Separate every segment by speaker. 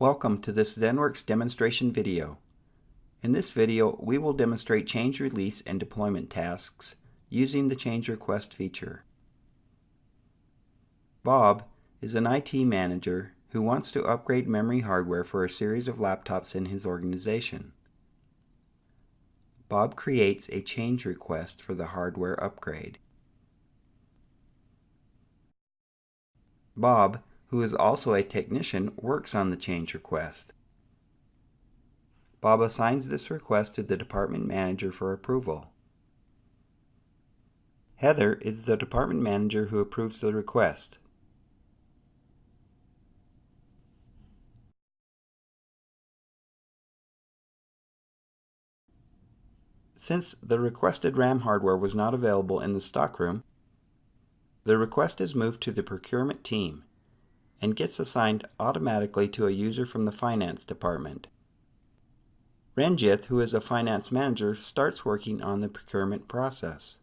Speaker 1: Welcome to this ZENworks demonstration video. In this video, we will demonstrate change release and deployment tasks using the change request feature. Bob is an IT manager who wants to upgrade memory hardware for a series of laptops in his organization. Bob creates a change request for the hardware upgrade. Bob, who is also a technician, works on the change request. Bob assigns this request to the department manager for approval. Heather is the department manager who approves the request. Since the requested RAM hardware was not available in the stockroom, the request is moved to the procurement team and gets assigned automatically to a user from the finance department. Ranjith, who is a finance manager, starts working on the procurement process.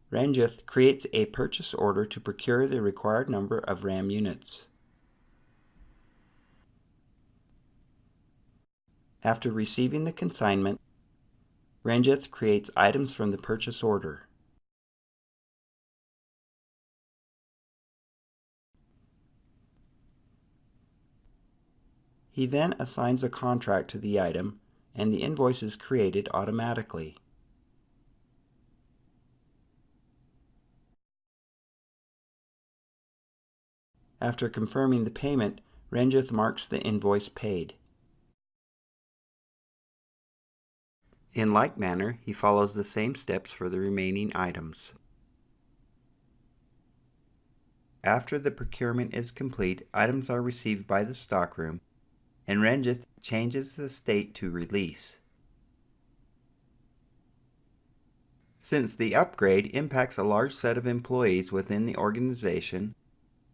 Speaker 1: Ranjith creates a purchase order to procure the required number of RAM units. After receiving the consignment, Ranjith creates items from the purchase order. He then assigns a contract to the item, and the invoice is created automatically. After confirming the payment, Ranjith marks the invoice paid. In like manner, he follows the same steps for the remaining items. After the procurement is complete, items are received by the stockroom, and Ranjith changes the state to release. Since the upgrade impacts a large set of employees within the organization,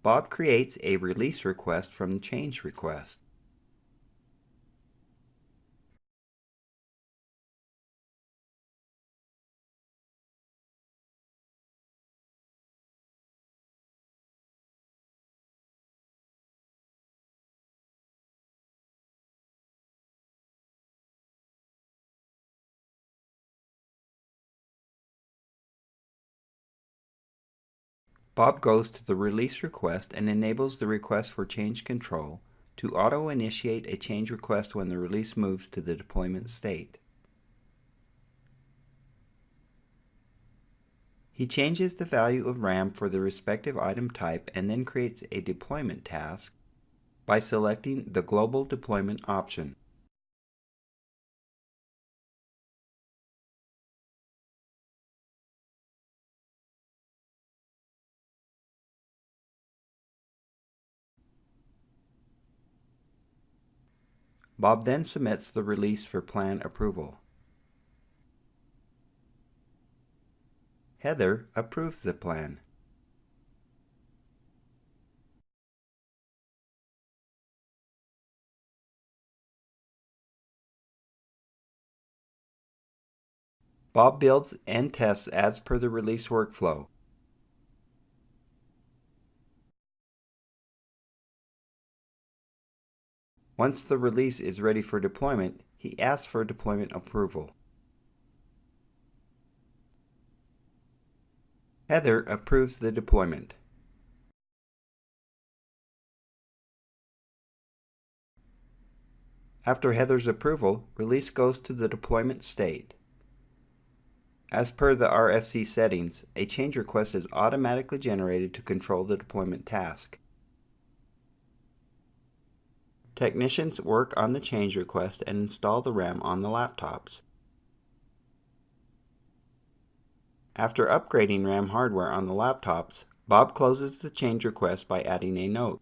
Speaker 1: Bob creates a release request from the change request. Bob goes to the release request and enables the request for change control to auto-initiate a change request when the release moves to the deployment state. He changes the value of RAM for the respective item type and then creates a deployment task by selecting the Global Deployment option. Bob then submits the release for plan approval. Heather approves the plan. Bob builds and tests as per the release workflow. Once the release is ready for deployment, he asks for deployment approval. Heather approves the deployment. After Heather's approval, release goes to the deployment state. As per the RFC settings, a change request is automatically generated to control the deployment task. Technicians work on the change request and install the RAM on the laptops. After upgrading RAM hardware on the laptops, Bob closes the change request by adding a note.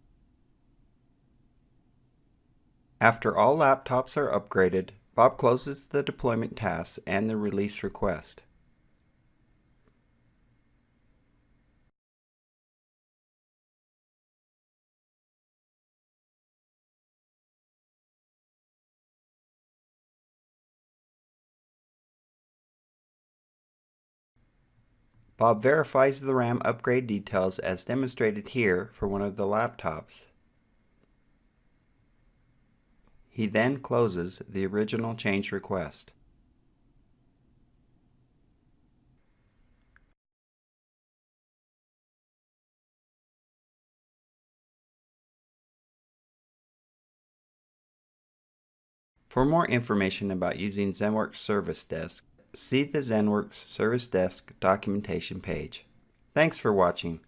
Speaker 1: After all laptops are upgraded, Bob closes the deployment tasks and the release request. Bob verifies the RAM upgrade details as demonstrated here for one of the laptops. He then closes the original change request. For more information about using ZENworks Service Desk, see the ZENworks Service Desk documentation page. Thanks for watching.